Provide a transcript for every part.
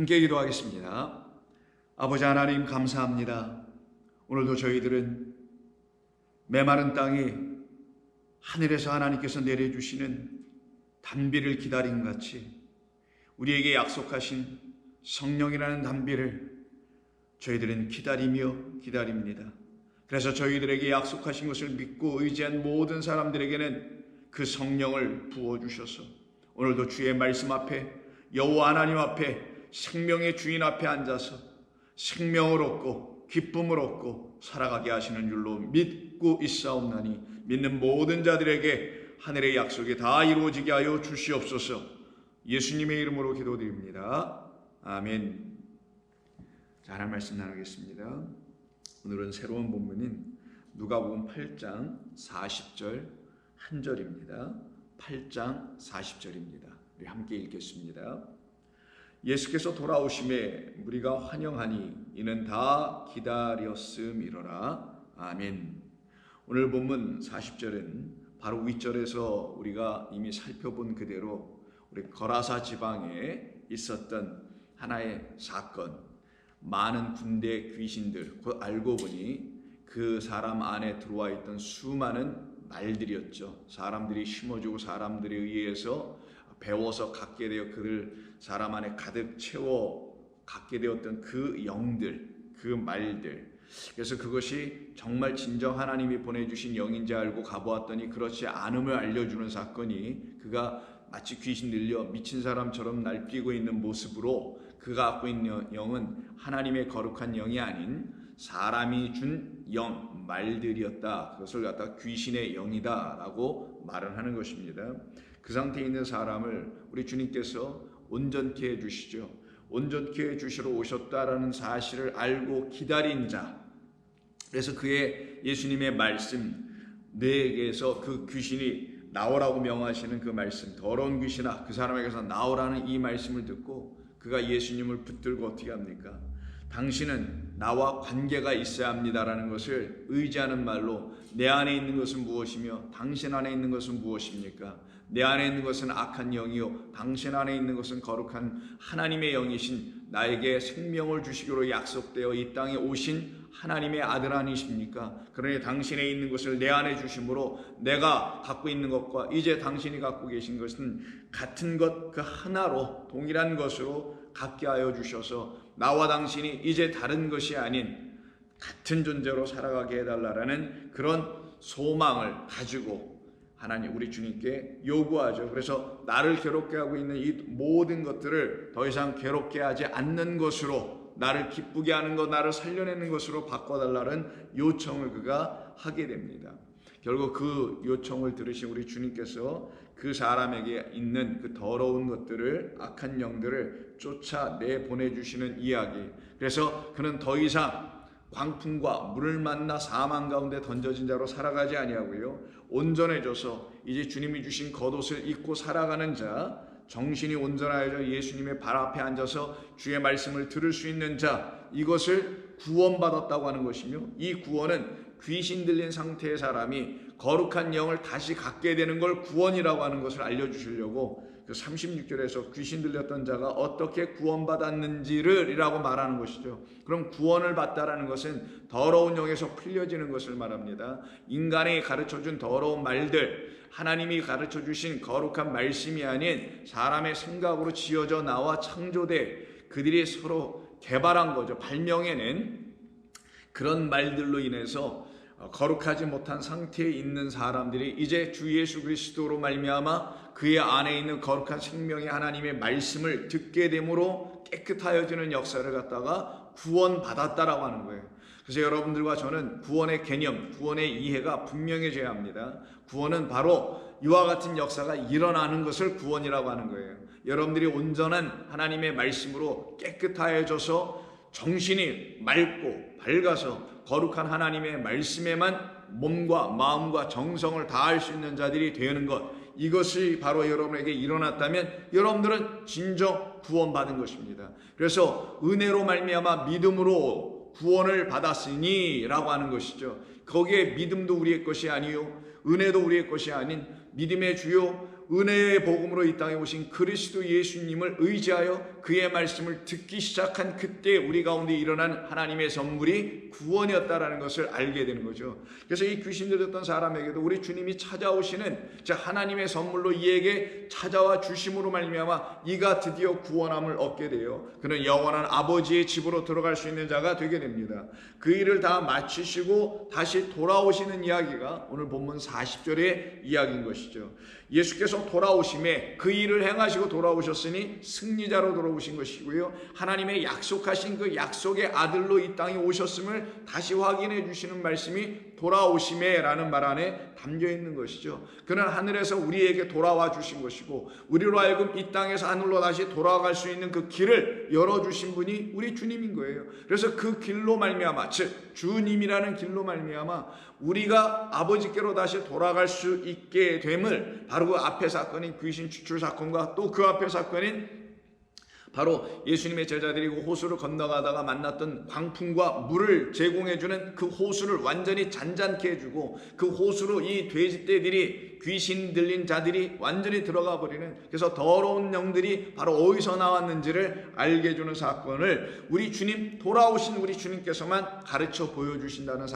함께 기도하겠습니다. 아버지 하나님 감사합니다. 오늘도 저희들은 메마른 땅에 하늘에서 하나님께서 내려주시는 단비를 기다린 같이 우리에게 약속하신 성령이라는 단비를 저희들은 기다립니다. 그래서 저희들에게 약속하신 것을 믿고 의지한 모든 사람들에게는 그 성령을 부어주셔서 오늘도 주의 말씀 앞에, 여호와 하나님 앞에, 생명의 주인 앞에 앉아서 생명을 얻고 기쁨을 얻고 살아가게 하시는 줄로 믿고 있사옵나니 믿는 모든 자들에게 하늘의 약속이 다 이루어지게 하여 주시옵소서. 예수님의 이름으로 기도드립니다. 아멘. 자, 하나님 말씀 나누겠습니다. 오늘은 새로운 본문인 누가복음 8장 40절 한 절입니다. 8장 40절입니다. 우리 함께 읽겠습니다. 예수께서 돌아오심에 무리가 환영하니 이는 다 기다렸음이로라. 아멘. 오늘 본문 40절은 바로 윗절에서 우리가 이미 살펴본 그대로 우리 거라사 지방에 있었던 하나의 사건, 많은 군대 귀신들, 곧 알고 보니 그 사람 안에 들어와 있던 수많은 말들이었죠. 사람들이 심어주고 사람들에 의해서 배워서 갖게 되어 그를 사람 안에 가득 채워 갖게 되었던 그 영들, 그 말들. 그래서 그것이 정말 진정 하나님이 보내주신 영인지 알고 가보았더니 그렇지 않음을 알려주는 사건이, 그가 마치 귀신 들려 미친 사람처럼 날뛰고 있는 모습으로 그가 갖고 있는 영은 하나님의 거룩한 영이 아닌 사람이 준 영, 말들이었다. 그것을 갖다가 귀신의 영이다 라고 말을 하는 것입니다. 그 상태에 있는 사람을 우리 주님께서 온전케 해주시죠. 온전케 해주시러 오셨다라는 사실을 알고 기다린 자, 그래서 그의 예수님의 말씀, 내게서 그 귀신이 나오라고 명하시는 그 말씀, 더러운 귀신아 그 사람에게서 나오라는 이 말씀을 듣고 그가 예수님을 붙들고 어떻게 합니까? 당신은 나와 관계가 있어야 합니다라는 것을 의지하는 말로, 내 안에 있는 것은 무엇이며 당신 안에 있는 것은 무엇입니까? 내 안에 있는 것은 악한 영이요 당신 안에 있는 것은 거룩한 하나님의 영이신 나에게 생명을 주시기로 약속되어 이 땅에 오신 하나님의 아들 아니십니까? 그러니 당신에 있는 것을 내 안에 주심으로 내가 갖고 있는 것과 이제 당신이 갖고 계신 것은 같은 것, 그 하나로 동일한 것으로 갖게 하여 주셔서 나와 당신이 이제 다른 것이 아닌 같은 존재로 살아가게 해달라는 그런 소망을 가지고 하나님 우리 주님께 요구하죠. 그래서 나를 괴롭게 하고 있는 이 모든 것들을 더 이상 괴롭게 하지 않는 것으로, 나를 기쁘게 하는 것, 나를 살려내는 것으로 바꿔달라는 요청을 그가 하게 됩니다. 결국 그 요청을 들으신 우리 주님께서 그 사람에게 있는 그 더러운 것들을, 악한 영들을 쫓아내 보내주시는 이야기. 그래서 그는 더 이상 광풍과 물을 만나 사망 가운데 던져진 자로 살아가지 아니하고요, 온전해져서 이제 주님이 주신 겉옷을 입고 살아가는 자, 정신이 온전하여져 예수님의 발 앞에 앉아서 주의 말씀을 들을 수 있는 자, 이것을 구원받았다고 하는 것이며, 이 구원은 귀신 들린 상태의 사람이 거룩한 영을 다시 갖게 되는 걸 구원이라고 하는 것을 알려주시려고 그 36절에서 귀신 들렸던 자가 어떻게 구원받았는지를 이라고 말하는 것이죠. 그럼 구원을 받다라는 것은 더러운 영에서 풀려지는 것을 말합니다. 인간이 가르쳐준 더러운 말들, 하나님이 가르쳐주신 거룩한 말씀이 아닌 사람의 생각으로 지어져 나와 창조돼 그들이 서로 개발한 거죠. 발명해낸 그런 말들로 인해서 거룩하지 못한 상태에 있는 사람들이 이제 주 예수 그리스도로 말미암아 그의 안에 있는 거룩한 생명의 하나님의 말씀을 듣게 되므로 깨끗하여지는 역사를 갖다가 구원받았다라고 하는 거예요. 그래서 여러분들과 저는 구원의 개념, 구원의 이해가 분명해져야 합니다. 구원은 바로 이와 같은 역사가 일어나는 것을 구원이라고 하는 거예요. 여러분들이 온전한 하나님의 말씀으로 깨끗하여져서 정신이 맑고 밝아서 거룩한 하나님의 말씀에만 몸과 마음과 정성을 다할 수 있는 자들이 되는 것, 이것이 바로 여러분에게 일어났다면 여러분들은 진정 구원받은 것입니다. 그래서 은혜로 말미암아 믿음으로 구원을 받았으니 라고 하는 것이죠. 거기에 믿음도 우리의 것이 아니요 은혜도 우리의 것이 아닌 믿음의 주요 은혜의 복음으로 이 땅에 오신 그리스도 예수님을 의지하여 그의 말씀을 듣기 시작한 그때 우리 가운데 일어난 하나님의 선물이 구원이었다라는 것을 알게 되는 거죠. 그래서 이 귀신 들렸던 사람에게도 우리 주님이 찾아오시는 하나님의 선물로 이에게 찾아와 주심으로 말미암아 이가 드디어 구원함을 얻게 돼요. 그는 영원한 아버지의 집으로 들어갈 수 있는 자가 되게 됩니다. 그 일을 다 마치시고 다시 돌아오시는 이야기가 오늘 본문 40절의 이야기인 것이죠. 예수께서 돌아오심에 그 일을 행하시고 돌아오셨으니 승리자로 돌아오신 것이고요. 하나님의 약속하신 그 약속의 아들로 이 땅에 오셨음을 다시 확인해 주시는 말씀이 돌아오심에 라는 말 안에 담겨 있는 것이죠. 그는 하늘에서 우리에게 돌아와 주신 것이고 우리로 하여금 이 땅에서 하늘로 다시 돌아갈 수 있는 그 길을 열어주신 분이 우리 주님인 거예요. 그래서 그 길로 말미암아, 즉 주님이라는 길로 말미암아 우리가 아버지께로 다시 돌아갈 수 있게 됨을 바로 그 앞의 사건인 귀신 추출 사건과 또 그 앞의 사건인 바로 예수님의 제자들이 그 호수를 건너가다가 만났던 광풍과 물을 제공해주는 그 호수를 완전히 잔잔케 해주고 그 호수로 이 돼지떼들이 귀신 들린 자들이 완전히 들어가 버리는, 그래서 더러운 영들이 바로 어디서 나왔는지를 알게 해주는 사건을 우리 주님, 돌아오신 우리 주님께서만 가르쳐 보여주신다는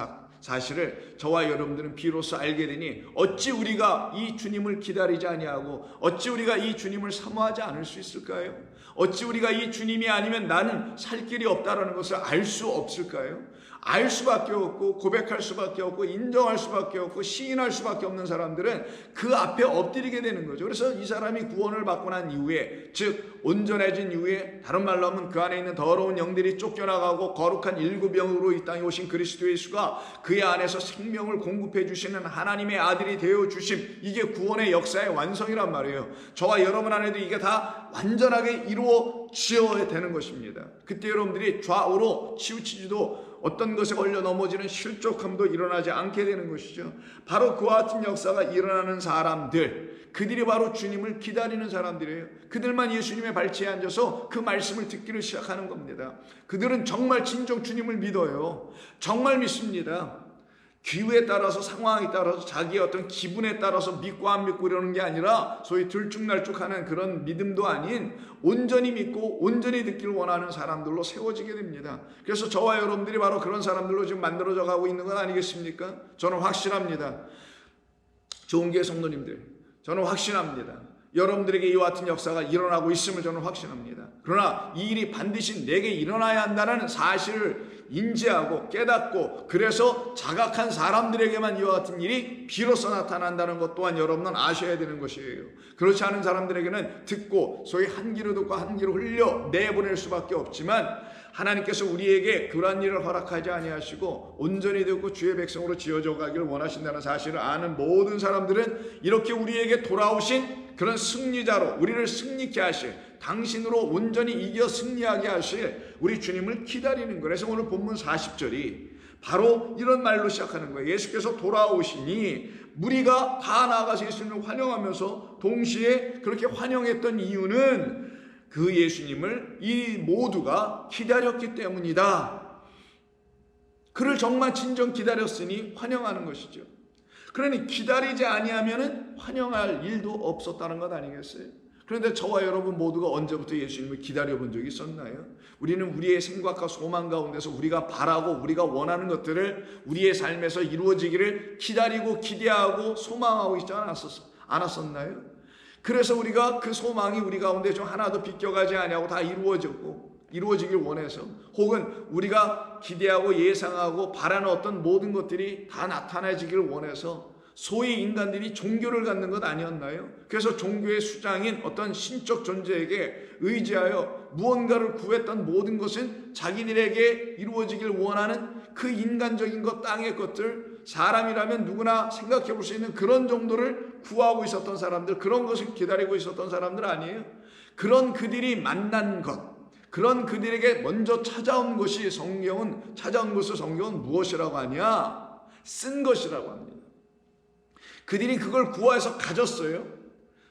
사실을 저와 여러분들은 비로소 알게 되니 어찌 우리가 이 주님을 기다리지 아니하고 어찌 우리가 이 주님을 사모하지 않을 수 있을까요? 어찌 우리가 이 주님이 아니면 나는 살 길이 없다라는 것을 알 수 없을까요? 알 수밖에 없고 고백할 수밖에 없고 인정할 수밖에 없고 시인할 수밖에 없는 사람들은 그 앞에 엎드리게 되는 거죠. 그래서 이 사람이 구원을 받고 난 이후에, 즉 온전해진 이후에, 다른 말로 하면 그 안에 있는 더러운 영들이 쫓겨나가고 거룩한 일곱 영으로 이 땅에 오신 그리스도 예수가 그의 안에서 생명을 공급해 주시는 하나님의 아들이 되어 주심, 이게 구원의 역사의 완성이란 말이에요. 저와 여러분 안에도 이게 다 완전하게 이루어져야 되는 것입니다. 그때 여러분들이 좌우로 치우치지도 어떤 것에 걸려 넘어지는 실족함도 일어나지 않게 되는 것이죠. 바로 그와 같은 역사가 일어나는 사람들, 그들이 바로 주님을 기다리는 사람들이에요. 그들만 예수님의 발치에 앉아서 그 말씀을 듣기를 시작하는 겁니다. 그들은 정말 진정 주님을 믿어요. 정말 믿습니다. 기후에 따라서, 상황에 따라서, 자기의 어떤 기분에 따라서 믿고 안 믿고 이러는 게 아니라 소위 들쭉날쭉하는 그런 믿음도 아닌 온전히 믿고 온전히 듣기를 원하는 사람들로 세워지게 됩니다. 그래서 저와 여러분들이 바로 그런 사람들로 지금 만들어져 가고 있는 건 아니겠습니까? 저는 확신합니다. 좋은 교회 성도님들, 저는 확신합니다. 여러분들에게 이와 같은 역사가 일어나고 있음을 저는 확신합니다. 그러나 이 일이 반드시 내게 일어나야 한다는 사실을 인지하고 깨닫고, 그래서 자각한 사람들에게만 이와 같은 일이 비로소 나타난다는 것 또한 여러분은 아셔야 되는 것이에요. 그렇지 않은 사람들에게는 듣고 소위 한 귀로 듣고 한 귀로 흘려 내보낼 수밖에 없지만, 하나님께서 우리에게 그러한 일을 허락하지 아니하시고 온전히 듣고 주의 백성으로 지어져 가기를 원하신다는 사실을 아는 모든 사람들은 이렇게 우리에게 돌아오신 그런 승리자로 우리를 승리케 하실, 당신으로 온전히 이겨 승리하게 하실 우리 주님을 기다리는 거예요. 그래서 오늘 본문 40절이 바로 이런 말로 시작하는 거예요. 예수께서 돌아오시니 무리가 다 나아가서 예수님을 환영하면서 동시에 그렇게 환영했던 이유는 그 예수님을 이 모두가 기다렸기 때문이다. 그를 정말 진정 기다렸으니 환영하는 것이죠. 그러니 기다리지 아니하면은 환영할 일도 없었다는 것 아니겠어요? 그런데 저와 여러분 모두가 언제부터 예수님을 기다려본 적이 있었나요? 우리는 우리의 생각과 소망 가운데서 우리가 바라고 우리가 원하는 것들을 우리의 삶에서 이루어지기를 기다리고 기대하고 소망하고 있지 않았었나요? 그래서 우리가 그 소망이 우리 가운데 좀 하나도 비껴가지 아니하고 다 이루어지길 원해서, 혹은 우리가 기대하고 예상하고 바라는 어떤 모든 것들이 다 나타나지기를 원해서 소위 인간들이 종교를 갖는 것 아니었나요? 그래서 종교의 수장인 어떤 신적 존재에게 의지하여 무언가를 구했던 모든 것은 자기들에게 이루어지길 원하는 그 인간적인 것, 땅의 것들, 사람이라면 누구나 생각해 볼 수 있는 그런 정도를 구하고 있었던 사람들, 그런 것을 기다리고 있었던 사람들 아니에요? 그런 그들이 만난 것, 그런 그들에게 먼저 찾아온 것을 성경은 무엇이라고 하냐? 쓴 것이라고 합니다. 그들이 그걸 구해서 가졌어요.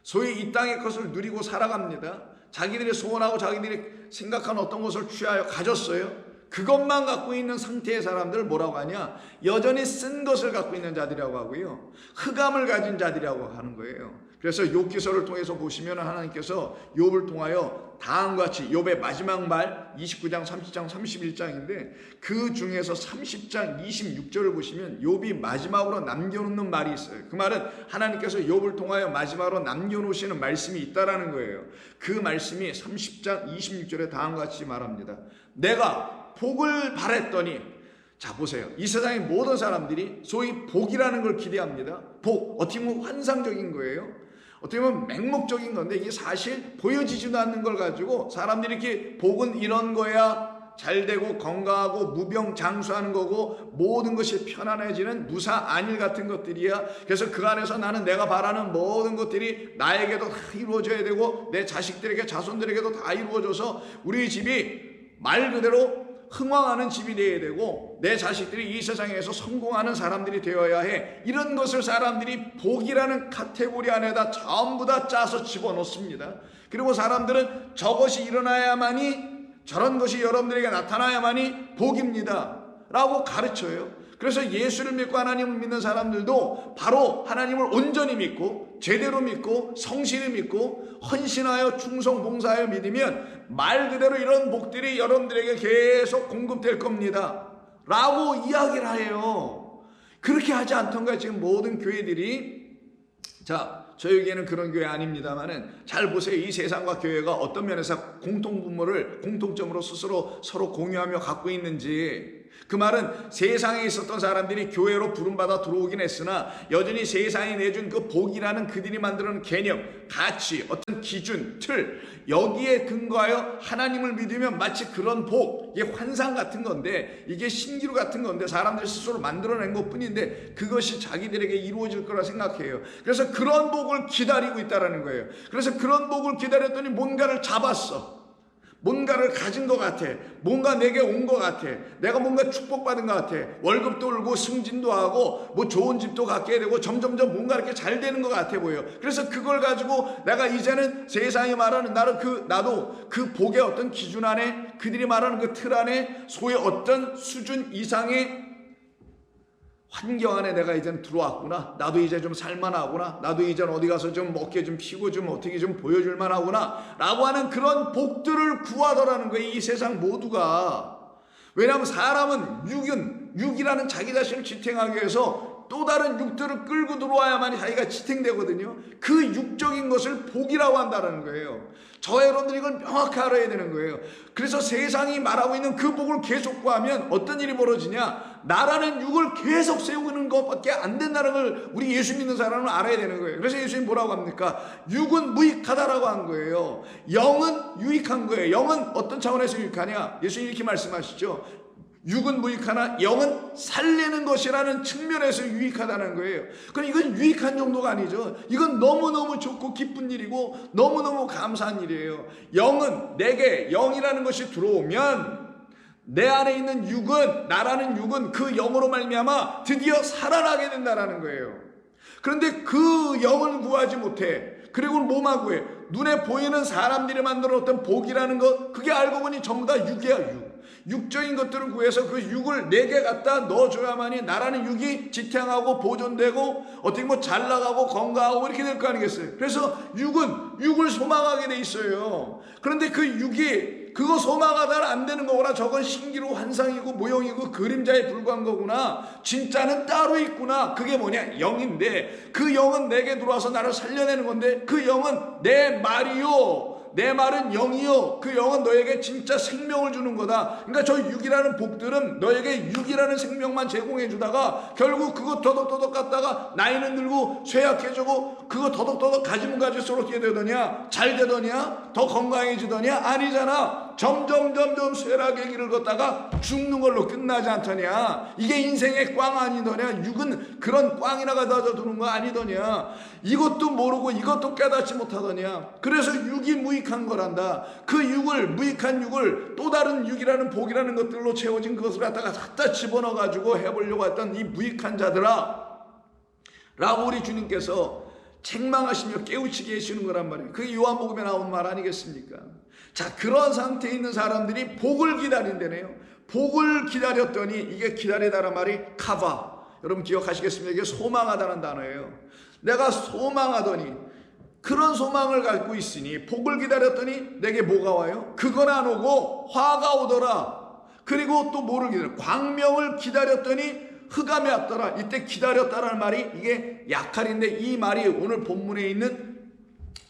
소위 이 땅의 것을 누리고 살아갑니다. 자기들이 소원하고 자기들이 생각한 어떤 것을 취하여 가졌어요. 그것만 갖고 있는 상태의 사람들을 뭐라고 하냐? 여전히 쓴 것을 갖고 있는 자들이라고 하고요, 흑암을 가진 자들이라고 하는 거예요. 그래서 욥기서를 통해서 보시면 하나님께서 욥을 통하여 다음과 같이, 욥의 마지막 말 29장, 30장, 31장인데 그 중에서 30장 26절을 보시면 욥이 마지막으로 남겨놓는 말이 있어요. 그 말은 하나님께서 욥을 통하여 마지막으로 남겨놓으시는 말씀이 있다라는 거예요. 그 말씀이 30장 26절에 다음과 같이 말합니다. 내가 복을 바랬더니, 자 보세요. 이 세상의 모든 사람들이 소위 복이라는 걸 기대합니다. 복, 어떻게 보면 환상적인 거예요. 어떻게 보면 맹목적인 건데 이게 사실 보여지지도 않는 걸 가지고 사람들이 이렇게 복은 이런 거야, 잘되고 건강하고 무병장수하는 거고 모든 것이 편안해지는 무사 안일 같은 것들이야. 그래서 그 안에서 나는 내가 바라는 모든 것들이 나에게도 다 이루어져야 되고 내 자식들에게, 자손들에게도 다 이루어져서 우리 집이 말 그대로 흥왕하는 집이 되어야 되고 내 자식들이 이 세상에서 성공하는 사람들이 되어야 해. 이런 것을 사람들이 복이라는 카테고리 안에다 전부 다 짜서 집어넣습니다. 그리고 사람들은 저것이 일어나야만이, 저런 것이 여러분들에게 나타나야만이 복입니다 라고 가르쳐요. 그래서 예수를 믿고 하나님을 믿는 사람들도 바로 하나님을 온전히 믿고 제대로 믿고 성실히 믿고 헌신하여 충성 봉사하여 믿으면 말 그대로 이런 복들이 여러분들에게 계속 공급될 겁니다 라고 이야기를 해요. 그렇게 하지 않던가 지금 모든 교회들이. 자, 저에게는 그런 교회 아닙니다만은 잘 보세요. 이 세상과 교회가 어떤 면에서 공통점으로 스스로 서로 공유하며 갖고 있는지. 그 말은 세상에 있었던 사람들이 교회로 부름받아 들어오긴 했으나 여전히 세상이 내준 그 복이라는 그들이 만드는 개념, 가치, 어떤 기준, 틀, 여기에 근거하여 하나님을 믿으면 마치 그런 복, 이게 환상 같은 건데, 이게 신기루 같은 건데 사람들이 스스로 만들어낸 것뿐인데 그것이 자기들에게 이루어질 거라 생각해요. 그래서 그런 복을 기다리고 있다는 거예요. 그래서 그런 복을 기다렸더니 뭔가를 잡았어. 뭔가를 가진 것 같아. 뭔가 내게 온 것 같아. 내가 뭔가 축복받은 것 같아. 월급도 오르고 승진도 하고 뭐 좋은 집도 갖게 되고 점점점 뭔가 이렇게 잘 되는 것 같아 보여. 그래서 그걸 가지고 내가 이제는 세상이 말하는 나도 그 복의 어떤 기준 안에, 그들이 말하는 그 틀 안에 소위 어떤 수준 이상의 환경 안에 내가 이제는 들어왔구나. 나도 이제 좀 살만하구나. 나도 이제 어디 가서 좀 어깨 좀 피고 좀 어떻게 좀 보여줄 만하구나 라고 하는 그런 복들을 구하더라는 거예요, 이 세상 모두가. 왜냐하면 사람은 육이라는 자기 자신을 지탱하기 위해서 또 다른 육들을 끌고 들어와야만 자기가 지탱되거든요. 그 육적인 것을 복이라고 한다는 거예요. 저 여러분들이 이걸 명확히 알아야 되는 거예요. 그래서 세상이 말하고 있는 그 복을 계속 구하면 어떤 일이 벌어지냐, 나라는 육을 계속 세우는 것밖에 안 된다는 걸 우리 예수 믿는 사람은 알아야 되는 거예요. 그래서 예수님 뭐라고 합니까? 육은 무익하다라고 한 거예요. 영은 유익한 거예요. 영은 어떤 차원에서 유익하냐? 예수님 이렇게 말씀하시죠. 육은 무익하나 영은 살리는 것이라는 측면에서 유익하다는 거예요. 그럼 이건 유익한 정도가 아니죠. 이건 너무너무 좋고 기쁜 일이고 너무너무 감사한 일이에요. 영은, 내게 영이라는 것이 들어오면 내 안에 있는 육은, 나라는 육은 그 영으로 말미암아 드디어 살아나게 된다는 거예요. 그런데 그 영을 구하지 못해. 그리고 뭐만 구해? 눈에 보이는 사람들이 만드는 어떤 복이라는 것, 그게 알고 보니 전부 다 육이야, 육. 육적인 것들을 구해서 그 육을 내게 갖다 넣어줘야만이 나라는 육이 지탱하고 보존되고 어떻게 뭐 잘 나가고 건강하고 이렇게 될 거 아니겠어요. 그래서 육을 소망하게 돼 있어요. 그런데 그 육이 그거 소망하다는 안 되는 거구나. 저건 신기루 환상이고 모형이고 그림자에 불과한 거구나. 진짜는 따로 있구나. 그게 뭐냐? 영인데 그 영은 내게 들어와서 나를 살려내는 건데 그 영은 내 말이요, 내 말은 영이요, 그 영은 너에게 진짜 생명을 주는 거다. 그러니까 저 육이라는 복들은 너에게 육이라는 생명만 제공해 주다가 결국 그거 더덕더덕 갖다가 나이는 들고 쇠약해지고 그거 더덕더덕 가지면 갈수록 어떻게 되더냐? 잘 되더냐? 더 건강해지더냐? 아니잖아. 점점 쇠락의 길을 걷다가 죽는 걸로 끝나지 않더냐? 이게 인생의 꽝 아니더냐? 육은 그런 꽝이나 가져다 두는 거 아니더냐? 이것도 모르고 이것도 깨닫지 못하더냐? 그래서 육이 무익한 거란다. 그 육을, 무익한 육을 또 다른 육이라는 복이라는 것들로 채워진 그것을 갖다 집어넣어 가지고 해보려고 했던 이 무익한 자들아 라고 우리 주님께서 책망하시며 깨우치게 해주는 거란 말이에요. 그게 요한복음에 나온 말 아니겠습니까? 자, 그런 상태에 있는 사람들이 복을 기다린다네요. 복을 기다렸더니, 이게 기다리다란 말이 카바, 여러분 기억하시겠습니까? 이게 소망하다는 단어예요. 내가 소망하더니, 그런 소망을 갖고 있으니 복을 기다렸더니 내게 뭐가 와요? 그건 안 오고 화가 오더라. 그리고 또 뭐를 기다려? 광명을 기다렸더니 흑암이 왔더라. 이때 기다렸다라는 말이 이게 약할인데, 이 말이 오늘 본문에 있는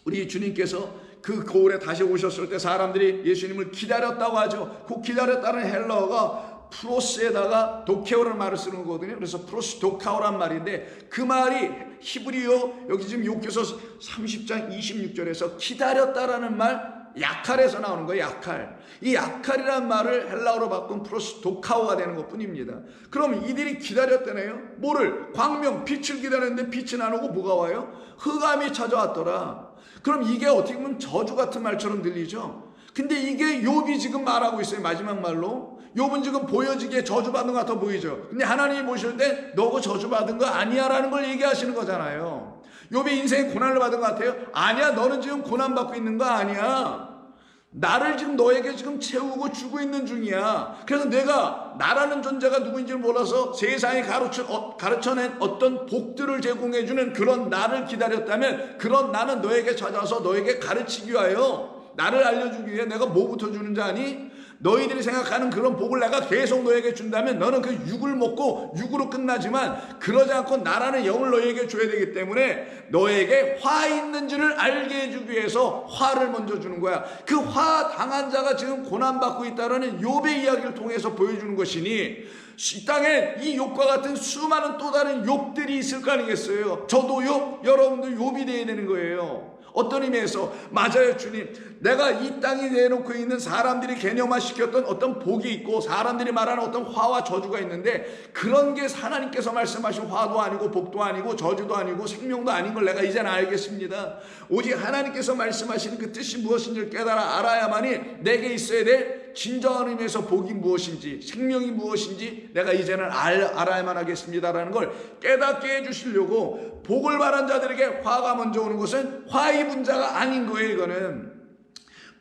우리 주님께서 그 거울에 다시 오셨을 때 사람들이 예수님을 기다렸다고 하죠. 그 기다렸다는 헬러어가 프로스에다가 도케오라는 말을 쓰는 거거든요. 그래서 프로스 도카오란 말인데, 그 말이 히브리어 여기 지금 욥기서 30장 26절에서 기다렸다라는 말 약할에서 나오는 거예요. 약할. 이 약할이라는 말을 헬라어로 바꾼 프로스 도카오가 되는 것 뿐입니다. 그럼 이들이 기다렸다네요. 뭐를? 광명, 빛을 기다렸는데 빛은 안 오고 뭐가 와요? 흑암이 찾아왔더라. 그럼 이게 어떻게 보면 저주 같은 말처럼 들리죠. 근데 이게 욥이 지금 말하고 있어요. 마지막 말로. 욥은 지금 보여지기에 저주받은 것 같아 보이죠. 근데 하나님이 보실 때 너가 저주받은 거 아니야 라는 걸 얘기하시는 거잖아요. 욥의 인생에 고난을 받은 것 같아요? 아니야, 너는 지금 고난받고 있는 거 아니야. 나를 지금 너에게 지금 채우고 주고 있는 중이야. 그래서 내가 나라는 존재가 누구인지를 몰라서 세상에 가르쳐낸 어떤 복들을 제공해주는 그런 나를 기다렸다면, 그런 나는 너에게 찾아서 너에게 가르치기 위하여, 나를 알려주기 위해 내가 뭐부터 주는지 아니? 너희들이 생각하는 그런 복을 내가 계속 너에게 준다면 너는 그 육을 먹고 육으로 끝나지만, 그러지 않고 나라는 영을 너에게 줘야 되기 때문에 너에게 화 있는 줄을 알게 해주기 위해서 화를 먼저 주는 거야. 그 화 당한 자가 지금 고난받고 있다는 욥의 이야기를 통해서 보여주는 것이니, 이 땅에 이 욥과 같은 수많은 또 다른 욥들이 있을 거 아니겠어요? 저도 욥, 여러분도 욥이 되어야 되는 거예요. 어떤 의미에서 맞아요. 주님, 내가 이 땅에 내놓고 있는 사람들이 개념화시켰던 어떤 복이 있고 사람들이 말하는 어떤 화와 저주가 있는데, 그런 게 하나님께서 말씀하신 화도 아니고 복도 아니고 저주도 아니고 생명도 아닌 걸 내가 이제는 알겠습니다. 오직 하나님께서 말씀하시는 그 뜻이 무엇인지를 깨달아 알아야만이 내게 있어야 될 진정한 의미에서 복이 무엇인지, 생명이 무엇인지 내가 이제는 알아야만 하겠습니다라는 걸 깨닫게 해주시려고, 복을 바란 자들에게 화가 먼저 오는 것은 화 입은 자가 아닌 거예요. 이거는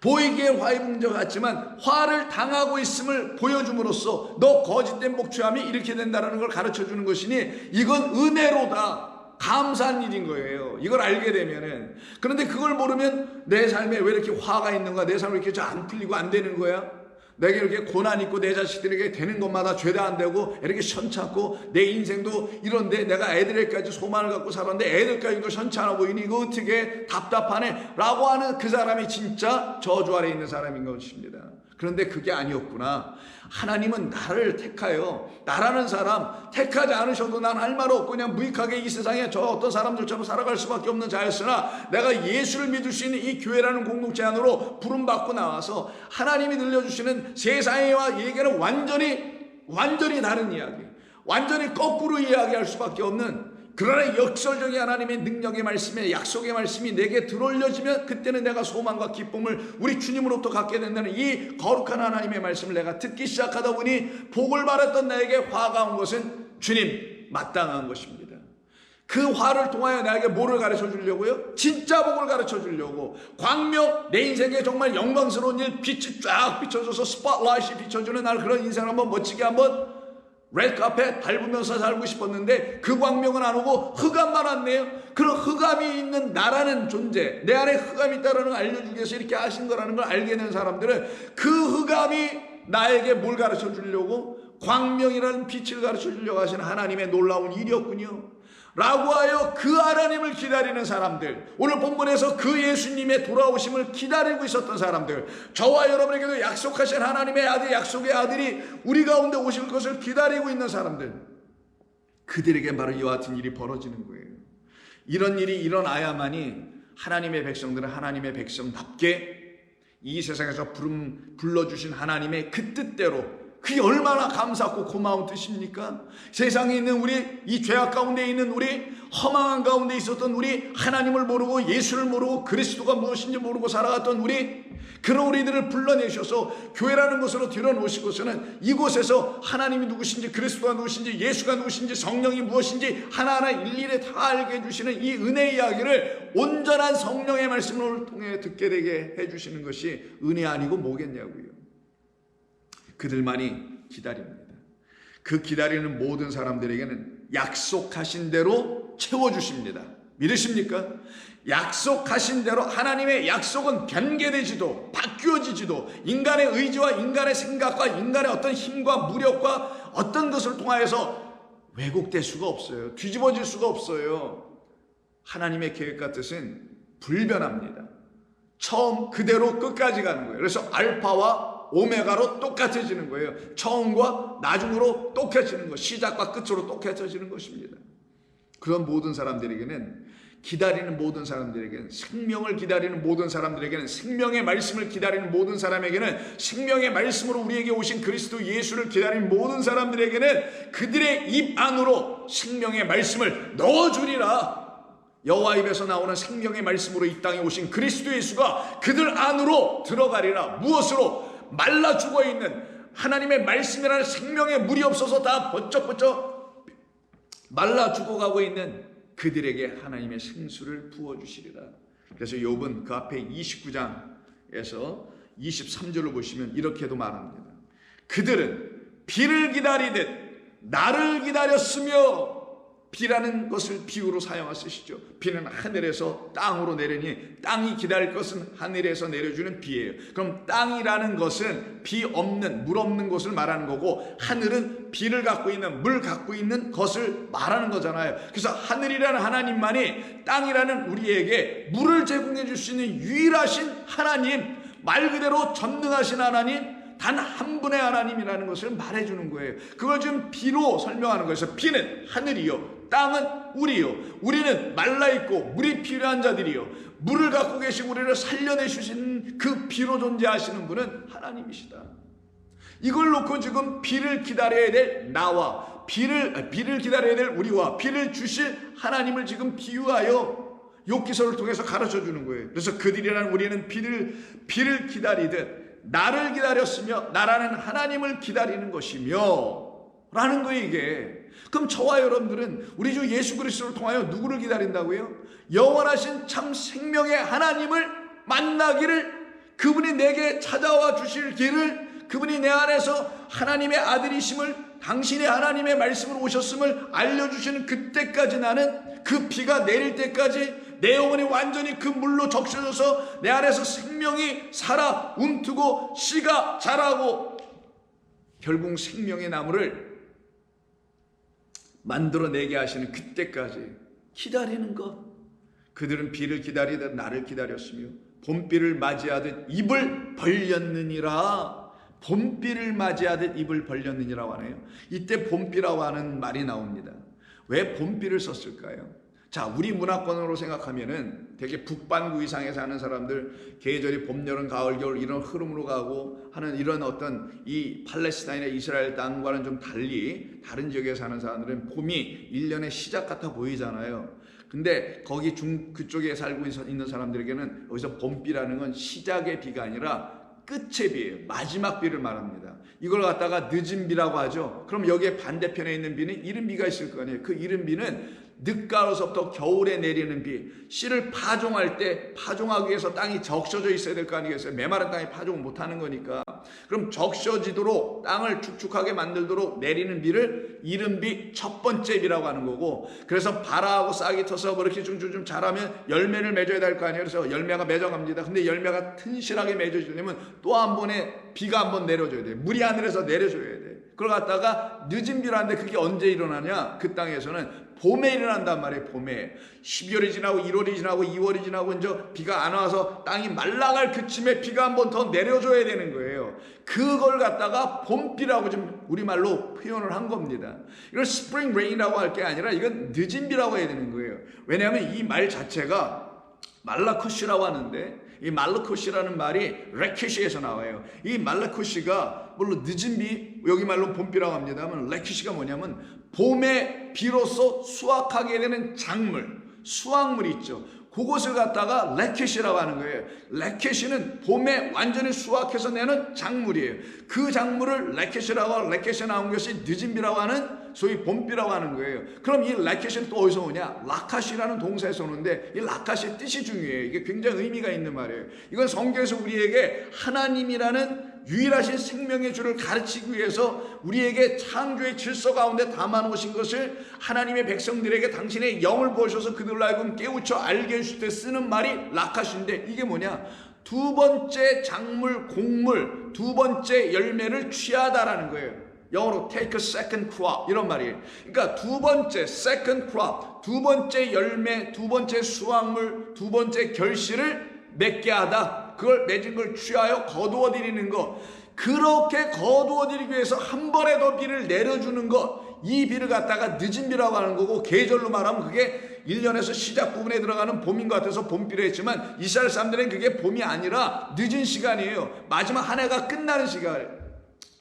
보이기에 화 입은 자 같지만 화를 당하고 있음을 보여줌으로써 너 거짓된 복취함이 이렇게 된다는 걸 가르쳐주는 것이니, 이건 은혜로다, 감사한 일인 거예요. 이걸 알게 되면은. 그런데 그걸 모르면 내 삶에 왜 이렇게 화가 있는가, 내 삶이 이렇게 안 풀리고 안 되는 거야, 내게 이렇게 고난 있고 내 자식들에게 되는 것마다 죄다 안 되고 이렇게 현찮고, 내 인생도 이런데 내가 애들에게까지 소망을 갖고 살았는데 애들까지도 현찮아 보이니 이거 어떻게 답답하네 라고 하는 그 사람이 진짜 저주 아래 있는 사람인 것입니다. 그런데 그게 아니었구나. 하나님은 나를 택하여, 나라는 사람 택하지 않으셔도 난 할 말 없고 그냥 무익하게 이 세상에 저 어떤 사람들처럼 살아갈 수밖에 없는 자였으나, 내가 예수를 믿을 수 있는 이 교회라는 공동체 안으로 부름받고 나와서 하나님이 들려주시는 세상과 얘기는 완전히 다른 이야기, 완전히 거꾸로 이야기할 수밖에 없는, 그러나 역설적인 하나님의 능력의 말씀에, 약속의 말씀이 내게 들어올려지면 그때는 내가 소망과 기쁨을 우리 주님으로부터 갖게 된다는 이 거룩한 하나님의 말씀을 내가 듣기 시작하다 보니, 복을 바랐던 나에게 화가 온 것은 주님 마땅한 것입니다. 그 화를 통하여 나에게 뭐를 가르쳐 주려고요? 진짜 복을 가르쳐 주려고. 광명, 내 인생에 정말 영광스러운 일, 빛이 쫙 비춰줘서 스팟라이트이 비춰주는 날, 그런 인생을 한번 멋지게 한번 레드카펫 밟으면서 살고 싶었는데 그 광명은 안 오고 흑암만 왔네요. 그런 흑암이 있는 나라는 존재, 내 안에 흑암이 있다는 걸 알려주기 위해서 이렇게 하신 거라는 걸 알게 된 사람들은, 그 흑암이 나에게 뭘 가르쳐 주려고? 광명이라는 빛을 가르쳐 주려고 하시는 하나님의 놀라운 일이었군요 라고 하여 그 하나님을 기다리는 사람들, 오늘 본문에서 그 예수님의 돌아오심을 기다리고 있었던 사람들, 저와 여러분에게도 약속하신 하나님의 아들, 약속의 아들이 우리 가운데 오실 것을 기다리고 있는 사람들, 그들에게 바로 이와 같은 일이 벌어지는 거예요. 이런 일이 일어나야만이 하나님의 백성들은 하나님의 백성답게 이 세상에서 불러주신 하나님의 그 뜻대로 그게 얼마나 감사하고 고마운 뜻입니까? 세상에 있는 우리, 이 죄악 가운데 있는 우리, 허망한 가운데 있었던 우리, 하나님을 모르고 예수를 모르고 그리스도가 무엇인지 모르고 살아갔던 우리, 그런 우리들을 불러내셔서 교회라는 곳으로 들여놓으시고서는 이곳에서 하나님이 누구신지, 그리스도가 누구신지, 예수가 누구신지, 성령이 무엇인지 하나하나 일일이 다 알게 해주시는 이 은혜의 이야기를 온전한 성령의 말씀을 통해 듣게 되게 해주시는 것이 은혜 아니고 뭐겠냐고요. 그들만이 기다립니다. 그 기다리는 모든 사람들에게는 약속하신 대로 채워주십니다. 믿으십니까? 약속하신 대로. 하나님의 약속은 변개되지도 바뀌어지지도 인간의 의지와 인간의 생각과 인간의 어떤 힘과 무력과 어떤 것을 통하여서 왜곡될 수가 없어요. 뒤집어질 수가 없어요. 하나님의 계획과 뜻은 불변합니다. 처음 그대로 끝까지 가는 거예요. 그래서 알파와 오메가로 똑같아지는 거예요. 처음과 나중으로 똑같아지는 것, 시작과 끝으로 똑같아지는 것입니다. 그런 모든 사람들에게는, 기다리는 모든 사람들에게는, 생명을 기다리는 모든 사람들에게는, 생명의 말씀을 기다리는 모든 사람에게는, 생명의 말씀으로 우리에게 오신 그리스도 예수를 기다리는 모든 사람들에게는 그들의 입 안으로 생명의 말씀을 넣어주리라. 여호와 입에서 나오는 생명의 말씀으로 이 땅에 오신 그리스도 예수가 그들 안으로 들어가리라. 무엇으로? 말라 죽어있는 하나님의 말씀이라는 생명의 물이 없어서 다 번쩍번쩍 말라 죽어가고 있는 그들에게 하나님의 생수를 부어주시리라. 그래서 욥은 그 앞에 29장에서 23절을 보시면 이렇게도 말합니다. 그들은 비를 기다리듯 나를 기다렸으며, 비라는 것을 비유로 사용하 쓰시죠. 비는 하늘에서 땅으로 내리니 땅이 기다릴 것은 하늘에서 내려주는 비예요. 그럼 땅이라는 것은 비 없는, 물 없는 곳을 말하는 거고, 하늘은 비를 갖고 있는, 물 갖고 있는 것을 말하는 거잖아요. 그래서 하늘이라는 하나님만이 땅이라는 우리에게 물을 제공해 줄 수 있는 유일하신 하나님, 말 그대로 전능하신 하나님, 단 한 분의 하나님이라는 것을 말해주는 거예요. 그걸 지금 비로 설명하는 거예요. 그래서 비는 하늘이요, 땅은 우리요, 우리는 말라있고 물이 필요한 자들이요, 물을 갖고 계시고 우리를 살려내주신 그 비로 존재하시는 분은 하나님이시다. 이걸 놓고 지금 비를 기다려야 될 나와 비를 기다려야 될 우리와 비를 주실 하나님을 지금 비유하여 욥기서를 통해서 가르쳐 주는 거예요. 그래서 그들이란 우리는 비를 기다리듯 나를 기다렸으며, 나라는 하나님을 기다리는 것이며 라는 거예요, 이게. 그럼 저와 여러분들은 우리 주 예수 그리스도를 통하여 누구를 기다린다고요? 영원하신 참 생명의 하나님을 만나기를, 그분이 내게 찾아와 주실 길을, 그분이 내 안에서 하나님의 아들이심을, 당신의 하나님의 말씀으로 오셨음을 알려주시는 그때까지, 나는 그 비가 내릴 때까지 내 영혼이 완전히 그 물로 적셔져서 내 안에서 생명이 살아 움트고 씨가 자라고 결국 생명의 나무를 만들어내게 하시는 그때까지 기다리는 것. 그들은 비를 기다리듯 나를 기다렸으며 봄비를 맞이하듯 입을 벌렸느니라. 봄비를 맞이하듯 입을 벌렸느니라고 하네요. 이때 봄비라고 하는 말이 나옵니다. 왜 봄비를 썼을까요? 자, 우리 문화권으로 생각하면은 되게 북반구 이상에 사는 사람들, 계절이 봄, 여름, 가을, 겨울 이런 흐름으로 가고 하는 이런 어떤 이 팔레스타인이나 이스라엘 땅과는 좀 달리 다른 지역에 사는 사람들은 봄이 1년의 시작 같아 보이잖아요. 근데 거기 그쪽에 살고 있는 사람들에게는 여기서 봄비라는 건 시작의 비가 아니라 끝의 비예요. 마지막 비를 말합니다. 이걸 갖다가 늦은 비라고 하죠. 그럼 여기에 반대편에 있는 비는 이른 비가 있을 거 아니에요. 그 이른 비는 늦가을서부터 겨울에 내리는 비, 씨를 파종할 때 파종하기 위해서 땅이 적셔져 있어야 될 거 아니겠어요? 메마른 땅에 파종을 못하는 거니까. 그럼 적셔지도록 땅을 축축하게 만들도록 내리는 비를 이른 비, 첫 번째 비라고 하는 거고, 그래서 발아하고 싹이 터서 뭐 이렇게 좀 자라면 열매를 맺어야 될 거 아니에요. 그래서 열매가 맺어갑니다. 근데 열매가 튼실하게 맺어지려면 또 한 번에 비가 한 번 내려줘야 돼요. 물이 하늘에서 내려줘야 돼요. 그걸 갖다가 늦은 비라는데 그게 언제 일어나냐? 그 땅에서는 봄에 일어난단 말이에요. 봄에 12월이 지나고 1월이 지나고 2월이 지나고 이제 비가 안 와서 땅이 말라갈 그쯤에 비가 한 번 더 내려줘야 되는 거예요. 그걸 갖다가 봄비라고 좀 우리말로 표현을 한 겁니다. 이걸 스프링 레인이라고 할 게 아니라 이건 늦은 비라고 해야 되는 거예요. 왜냐하면 이 말 자체가 말라쿠시라고 하는데 이 말르코시라는 말이 레키시에서 나와요. 이 말르코시가 물론 늦은 비, 여기 말로 봄비라고 합니다만 레키시가 뭐냐면 봄에 비로소 수확하게 되는 작물, 수확물이 있죠. 그것을 갖다가 레켓이라고 하는 거예요. 레켓이는 봄에 완전히 수확해서 내는 작물이에요. 그 작물을 레켓이라고 하고, 레켓이 나온 것이 늦은비라고 하는 소위 봄비라고 하는 거예요. 그럼 이 레켓은 또 어디서 오냐? 라카시라는 동사에서 오는데 이 라카시의 뜻이 중요해요. 이게 굉장히 의미가 있는 말이에요. 이건 성경에서 우리에게 하나님이라는 유일하신 생명의 주를 가르치기 위해서 우리에게 창조의 질서 가운데 담아놓으신 것을 하나님의 백성들에게 당신의 영을 부으셔서 그들로 하여금 깨우쳐 알게 해줄 때 쓰는 말이 라카시인데, 이게 뭐냐? 두 번째 작물, 곡물, 두 번째 열매를 취하다라는 거예요. 영어로 take a second crop 이런 말이에요. 그러니까 두 번째 second crop, 두 번째 열매, 두 번째 수확물, 두 번째 결실을 맺게 하다. 그걸 맺은 걸 취하여 거두어 드리는 것. 그렇게 거두어 드리기 위해서 한 번에 더 비를 내려주는 것. 이 비를 갖다가 늦은 비라고 하는 거고, 계절로 말하면 그게 1년에서 시작 부분에 들어가는 봄인 것 같아서 봄비를 했지만 이스라엘 사람들은 그게 봄이 아니라 늦은 시간이에요. 마지막 한 해가 끝나는 시간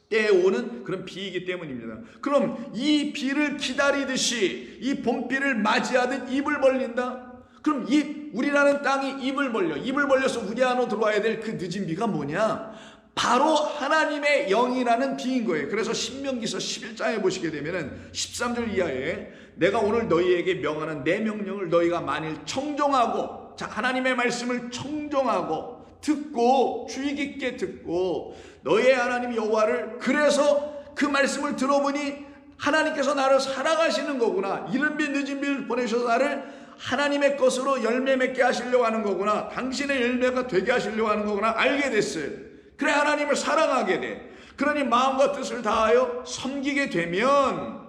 때에 오는 그런 비이기 때문입니다. 그럼 이 비를 기다리듯이 이 봄비를 맞이하듯 입을 벌린다? 그럼 우리라는 땅이 입을 벌려서 우리 안으로 들어와야 될 그 늦은 비가 뭐냐? 바로 하나님의 영이라는 비인 거예요. 그래서 신명기서 11장에 보시게 되면은 13절 이하에 내가 오늘 너희에게 명하는 내 명령을 너희가 만일 청종하고, 자, 하나님의 말씀을 청종하고 듣고 주의 깊게 듣고 너희의 하나님 여호와를, 그래서 그 말씀을 들어보니 하나님께서 나를 살아가시는 거구나, 이른 비 늦은 비를 보내셔서 나를 하나님의 것으로 열매 맺게 하시려고 하는 거구나, 당신의 열매가 되게 하시려고 하는 거구나 알게 됐어요. 그래, 하나님을 사랑하게 돼. 그러니 마음과 뜻을 다하여 섬기게 되면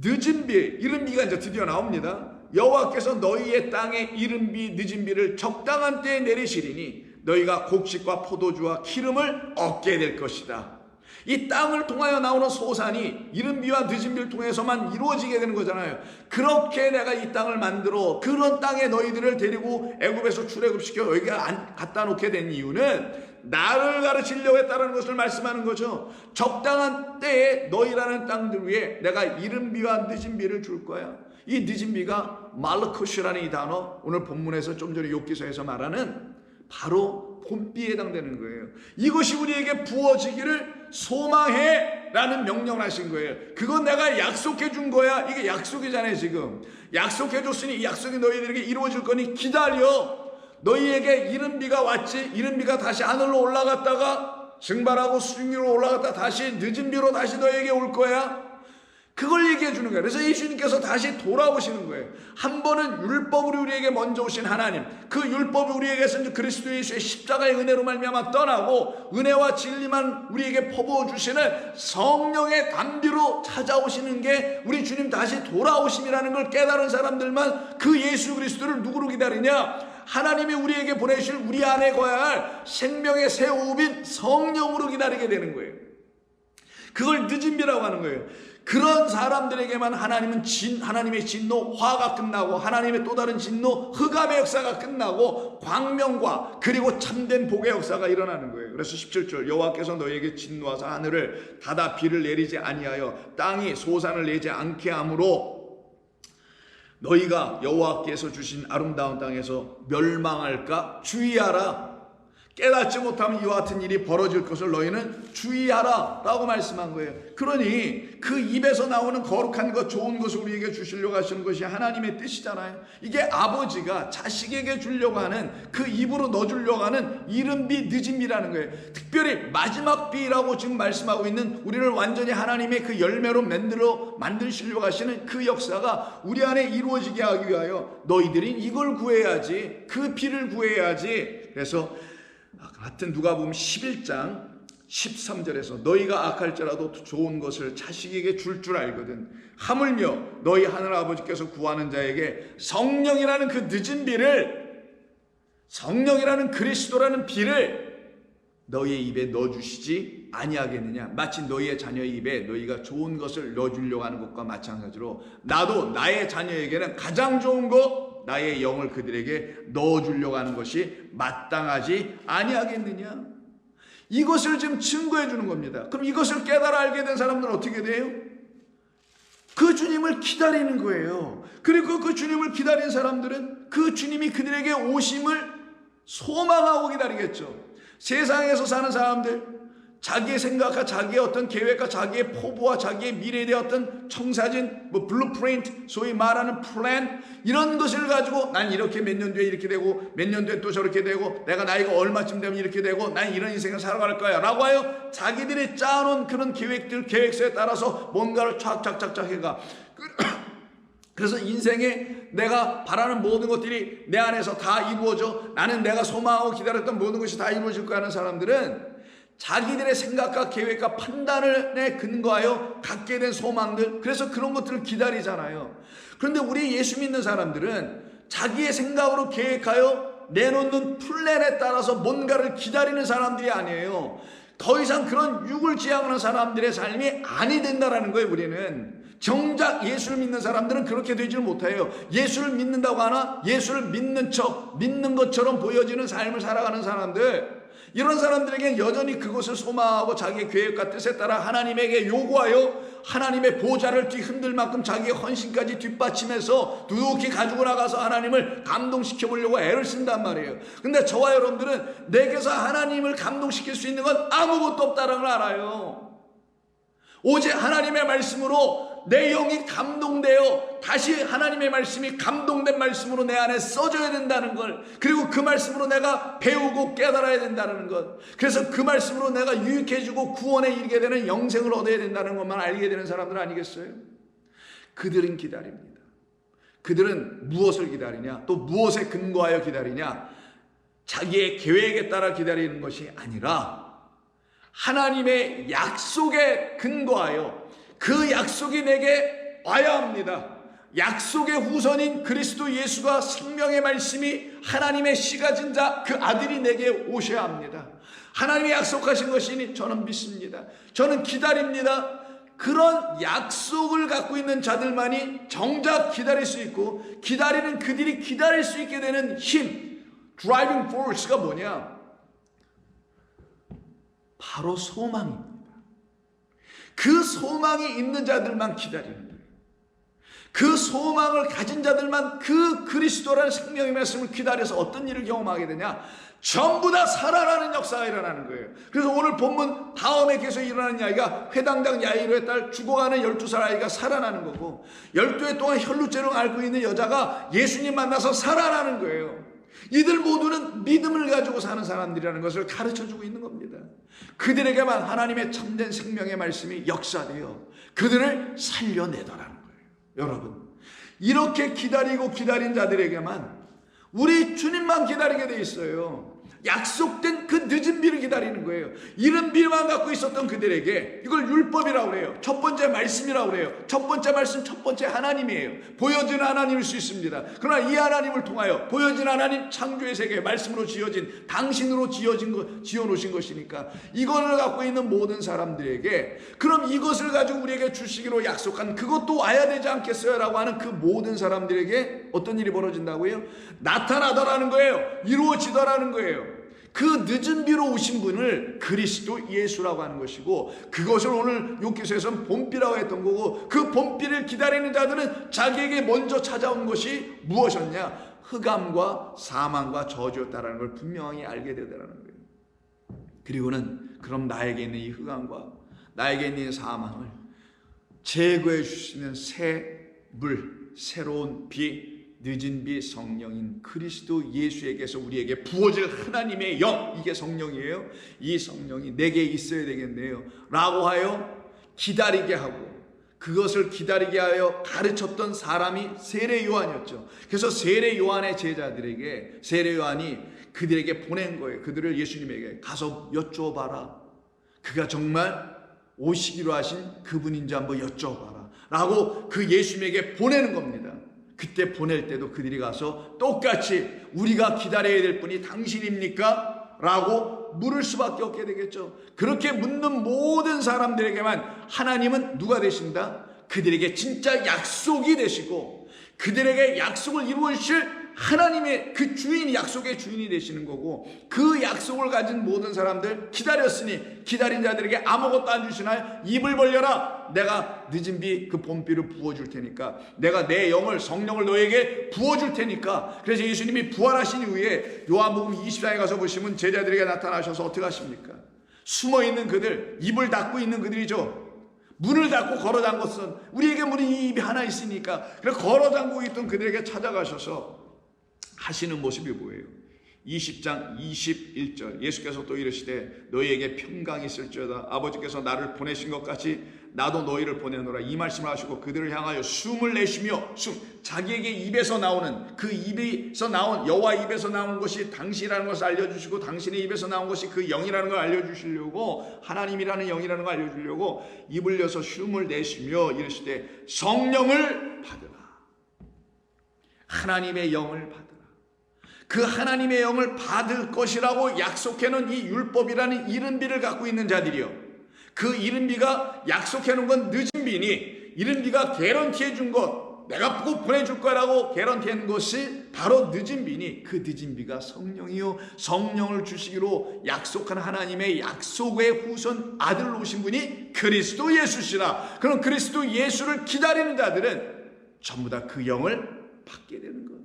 늦은 비, 이른 비가 이제 드디어 나옵니다. 여호와께서 너희의 땅에 이른 비, 늦은 비를 적당한 때에 내리시리니 너희가 곡식과 포도주와 기름을 얻게 될 것이다. 이 땅을 통하여 나오는 소산이 이른 비와 늦은 비를 통해서만 이루어지게 되는 거잖아요. 그렇게 내가 이 땅을 만들어 그런 땅에 너희들을 데리고 애굽에서 출애굽시켜 여기가 갖다 놓게 된 이유는 나를 가르치려고 했다는 것을 말씀하는 거죠. 적당한 때에 너희라는 땅들 위에 내가 이른 비와 늦은 비를 줄 거야. 이 늦은 비가 말르코시라는 이 단어, 오늘 본문에서 좀 전에 욥기서에서 말하는 바로 봄비에 해당되는 거예요. 이것이 우리에게 부어지기를 소망해 라는 명령을 하신 거예요. 그건 내가 약속해 준 거야. 이게 약속이잖아요. 지금 약속해 줬으니 이 약속이 너희들에게 이루어질 거니 기다려. 너희에게 이른 비가 왔지, 이른 비가 다시 하늘로 올라갔다가 증발하고 수증 위로 올라갔다 다시 늦은 비로 다시 너희에게 올 거야. 그걸 얘기해 주는 거예요. 그래서 예수님께서 다시 돌아오시는 거예요. 한 번은 율법으로 우리에게 먼저 오신 하나님, 그 율법이 우리에게서 그리스도 예수의 십자가의 은혜로 말미암아 떠나고 은혜와 진리만 우리에게 퍼부어 주시는 성령의 담비로 찾아오시는 게 우리 주님 다시 돌아오심이라는 걸 깨달은 사람들만 그 예수 그리스도를 누구로 기다리냐? 하나님이 우리에게 보내실 우리 안에 거야 할 생명의 새 호흡인 성령으로 기다리게 되는 거예요. 그걸 늦은 비라고 하는 거예요. 그런 사람들에게만 하나님의 진노 화가 끝나고 하나님의 또 다른 진노 흑암의 역사가 끝나고 광명과 그리고 참된 복의 역사가 일어나는 거예요. 그래서 17절 여호와께서 너희에게 진노하사 하늘을 닫아 비를 내리지 아니하여 땅이 소산을 내지 않게 하므로 너희가 여호와께서 주신 아름다운 땅에서 멸망할까 주의하라. 깨닫지 못하면 이와 같은 일이 벌어질 것을 너희는 주의하라 라고 말씀한 거예요. 그러니 그 입에서 나오는 거룩한 것, 좋은 것을 우리에게 주시려고 하시는 것이 하나님의 뜻이잖아요. 이게 아버지가 자식에게 주려고 하는, 그 입으로 넣어주려고 하는 이른 비 늦은 비라는 거예요. 특별히 마지막 비라고 지금 말씀하고 있는 우리를 완전히 하나님의 그 열매로 만드시려고 하시는 그 역사가 우리 안에 이루어지게 하기 위하여 너희들이 이걸 구해야지, 그 비를 구해야지. 그래서 같은 누가복음 11장 13절에서 너희가 악할지라도 좋은 것을 자식에게 줄 알거든 하물며 너희 하늘 아버지께서 구하는 자에게 성령이라는 그 늦은 비를, 성령이라는 그리스도라는 비를 너희의 입에 넣어주시지 아니하겠느냐. 마치 너희의 자녀의 입에 너희가 좋은 것을 넣어주려고 하는 것과 마찬가지로 나도 나의 자녀에게는 가장 좋은 것, 나의 영을 그들에게 넣어주려고 하는 것이 마땅하지 아니하겠느냐. 이것을 지금 증거해 주는 겁니다. 그럼 이것을 깨달아 알게 된 사람들은 어떻게 돼요? 그 주님을 기다리는 거예요. 그리고 그 주님을 기다린 사람들은 그 주님이 그들에게 오심을 소망하고 기다리겠죠. 세상에서 사는 사람들, 자기의 생각과 자기의 어떤 계획과 자기의 포부와 자기의 미래에 대한 어떤 청사진, 블루프린트, 소위 말하는 플랜, 이런 것을 가지고 난 이렇게 몇 년 뒤에 이렇게 되고 몇 년 뒤에 또 저렇게 되고 내가 나이가 얼마쯤 되면 이렇게 되고 난 이런 인생을 살아갈 거야 라고 하여 자기들이 짜놓은 그런 계획서에 따라서 뭔가를 착착착착 해가 그래서 인생에 내가 바라는 모든 것들이 내 안에서 다 이루어져 나는 내가 소망하고 기다렸던 모든 것이 다 이루어질 거야 하는 사람들은 자기들의 생각과 계획과 판단에 근거하여 갖게 된 소망들, 그래서 그런 것들을 기다리잖아요. 그런데 우리 예수 믿는 사람들은 자기의 생각으로 계획하여 내놓는 플랜에 따라서 뭔가를 기다리는 사람들이 아니에요. 더 이상 그런 육을 지향하는 사람들의 삶이 아니 된다라는 거예요. 우리는 정작 예수를 믿는 사람들은 그렇게 되지를 못해요. 예수를 믿는다고 하나 예수를 믿는 척, 믿는 것처럼 보여지는 삶을 살아가는 사람들, 이런 사람들에게는 여전히 그것을 소망하고 자기의 계획과 뜻에 따라 하나님에게 요구하여 하나님의 보좌를 뒤흔들 만큼 자기의 헌신까지 뒷받침해서 두둑히 가지고 나가서 하나님을 감동시켜 보려고 애를 쓴단 말이에요. 근데 저와 여러분들은 내게서 하나님을 감동시킬 수 있는 건 아무것도 없다는 걸 알아요. 오직 하나님의 말씀으로 내 영이 감동되어 다시 하나님의 말씀이 감동된 말씀으로 내 안에 써져야 된다는 걸, 그리고 그 말씀으로 내가 배우고 깨달아야 된다는 것, 그래서 그 말씀으로 내가 유익해지고 구원에 이르게 되는 영생을 얻어야 된다는 것만 알게 되는 사람들 아니겠어요? 그들은 기다립니다. 그들은 무엇을 기다리냐? 또 무엇에 근거하여 기다리냐? 자기의 계획에 따라 기다리는 것이 아니라 하나님의 약속에 근거하여 그 약속이 내게 와야 합니다. 약속의 후손인 그리스도 예수가 생명의 말씀이 하나님의 씨가 진 자 그 아들이 내게 오셔야 합니다. 하나님이 약속하신 것이니 저는 믿습니다. 저는 기다립니다. 그런 약속을 갖고 있는 자들만이 정작 기다릴 수 있고, 기다리는 그들이 기다릴 수 있게 되는 힘, 드라이빙 포스가 뭐냐? 바로 소망입니다. 그 소망이 있는 자들만 기다리는 거예요. 그 소망을 가진 자들만 그 그리스도라는 생명의 말씀을 기다려서 어떤 일을 경험하게 되냐? 전부 다 살아나는 역사가 일어나는 거예요. 그래서 오늘 본문 다음에 계속 일어나는 이야기가 회당장 야이로의 딸 죽어가는 12살 아이가 살아나는 거고, 12해 동안 혈루증을 앓고 있는 여자가 예수님 만나서 살아나는 거예요. 이들 모두는 믿음을 가지고 사는 사람들이라는 것을 가르쳐주고 있는 겁니다. 그들에게만 하나님의 참된 생명의 말씀이 역사되어 그들을 살려내더라는 거예요. 여러분, 이렇게 기다리고 기다린 자들에게만, 우리 주님만 기다리게 돼 있어요. 약속된 그 늦은 비를 기다리는 거예요. 이른 비만 갖고 있었던 그들에게 이걸 율법이라고 그래요. 첫 번째 말씀이라고 그래요. 첫 번째 말씀, 첫 번째 하나님이에요. 보여진 하나님일 수 있습니다. 그러나 이 하나님을 통하여 보여진 하나님, 창조의 세계 말씀으로 지어진, 당신으로 지어놓으신 것이니까 이거를 갖고 있는 모든 사람들에게, 그럼 이것을 가지고 우리에게 주시기로 약속한 그것도 와야 되지 않겠어요? 라고 하는 그 모든 사람들에게 어떤 일이 벌어진다고요? 나타나더라는 거예요. 이루어지더라는 거예요. 그 늦은 비로 오신 분을 그리스도 예수라고 하는 것이고, 그것을 오늘 욥기서에서는 봄비라고 했던 거고, 그 봄비를 기다리는 자들은 자기에게 먼저 찾아온 것이 무엇이었냐? 흑암과 사망과 저주였다라는 걸 분명히 알게 되더라는 거예요. 그리고는 그럼 나에게 있는 이 흑암과 나에게 있는 이 사망을 제거해 주시는 새 물, 새로운 비, 늦은 비 성령인 그리스도 예수에게서 우리에게 부어질 하나님의 영, 이게 성령이에요. 이 성령이 내게 있어야 되겠네요 라고 하여 기다리게 하고, 그것을 기다리게 하여 가르쳤던 사람이 세례 요한이었죠. 그래서 세례 요한의 제자들에게 세례 요한이 그들에게 보낸 거예요. 그들을 예수님에게 가서 여쭤봐라. 그가 정말 오시기로 하신 그분인지 한번 여쭤봐라 라고 그 예수님에게 보내는 겁니다. 그때 보낼 때도 그들이 가서 똑같이 우리가 기다려야 될 분이 당신입니까? 라고 물을 수밖에 없게 되겠죠. 그렇게 묻는 모든 사람들에게만 하나님은 누가 되신다? 그들에게 진짜 약속이 되시고 그들에게 약속을 이루실 하나님의 그 주인이, 약속의 주인이 되시는 거고, 그 약속을 가진 모든 사람들 기다렸으니 기다린 자들에게 아무것도 안 주시나요? 입을 벌려라. 내가 늦은 비 그 봄비를 부어줄 테니까, 내가 내 영을, 성령을 너에게 부어줄 테니까. 그래서 예수님이 부활하신 이후에 요한복음 20장에 가서 보시면 제자들에게 나타나셔서 어떻게 하십니까? 숨어있는 그들, 입을 닫고 있는 그들이죠. 문을 닫고 걸어 잠궜은, 우리에게 문이 이 입이 하나 있으니까, 그래서 걸어 잠그고 있던 그들에게 찾아가셔서 하시는 모습이 뭐예요? 20장 21절 예수께서 또 이르시되 너희에게 평강이 있을지어다. 아버지께서 나를 보내신 것 같이 나도 너희를 보내노라. 이 말씀을 하시고 그들을 향하여 숨을 내쉬며, 자기에게 입에서 나오는, 그 입에서 나온, 여호와 입에서 나온 것이 당신이라는 것을 알려주시고, 당신의 입에서 나온 것이 그 영이라는 걸 알려주시려고, 하나님이라는 영이라는 걸 알려주려고 입을 여서 숨을 내쉬며 이르시되 성령을 받으라. 하나님의 영을 받으라. 그 하나님의 영을 받을 것이라고 약속해놓은 이 율법이라는 이른비를 갖고 있는 자들이요, 그 이른비가 약속해놓은 건 늦은 비니, 이른비가 개런티해 준 것, 내가 꼭 보내줄 거라고 개런티한 것이 바로 늦은 비니, 그 늦은 비가 성령이요, 성령을 주시기로 약속한 하나님의 약속의 후손 아들로 오신 분이 그리스도 예수시라. 그럼 그리스도 예수를 기다리는 자들은 전부 다 그 영을 받게 되는 거예요.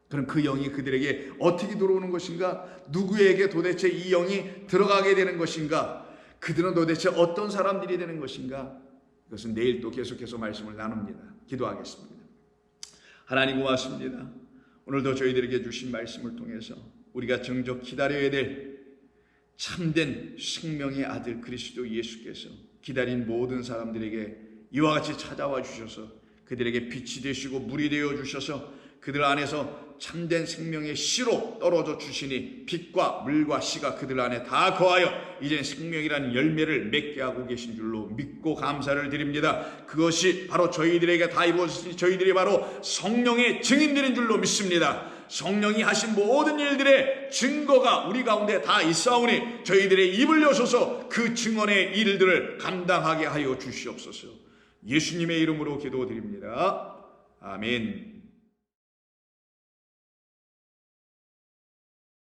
그럼 그 영이 그들에게 어떻게 들어오는 것인가? 누구에게 도대체 이 영이 들어가게 되는 것인가? 그들은 도대체 어떤 사람들이 되는 것인가? 이것은 내일 또 계속해서 말씀을 나눕니다. 기도하겠습니다. 하나님 고맙습니다. 오늘도 저희들에게 주신 말씀을 통해서 우리가 정적 기다려야 될 참된 생명의 아들 그리스도 예수께서 기다린 모든 사람들에게 이와 같이 찾아와 주셔서 그들에게 빛이 되시고 물이 되어 주셔서 그들 안에서 참된 생명의 씨로 떨어져 주시니 빛과 물과 씨가 그들 안에 다 거하여 이제 생명이라는 열매를 맺게 하고 계신 줄로 믿고 감사를 드립니다. 그것이 바로 저희들에게 다 이루어졌으니 저희들이 바로 성령의 증인들인 줄로 믿습니다. 성령이 하신 모든 일들의 증거가 우리 가운데 다 있사오니 저희들의 입을 여셔서 그 증언의 일들을 감당하게 하여 주시옵소서. 예수님의 이름으로 기도드립니다. 아멘.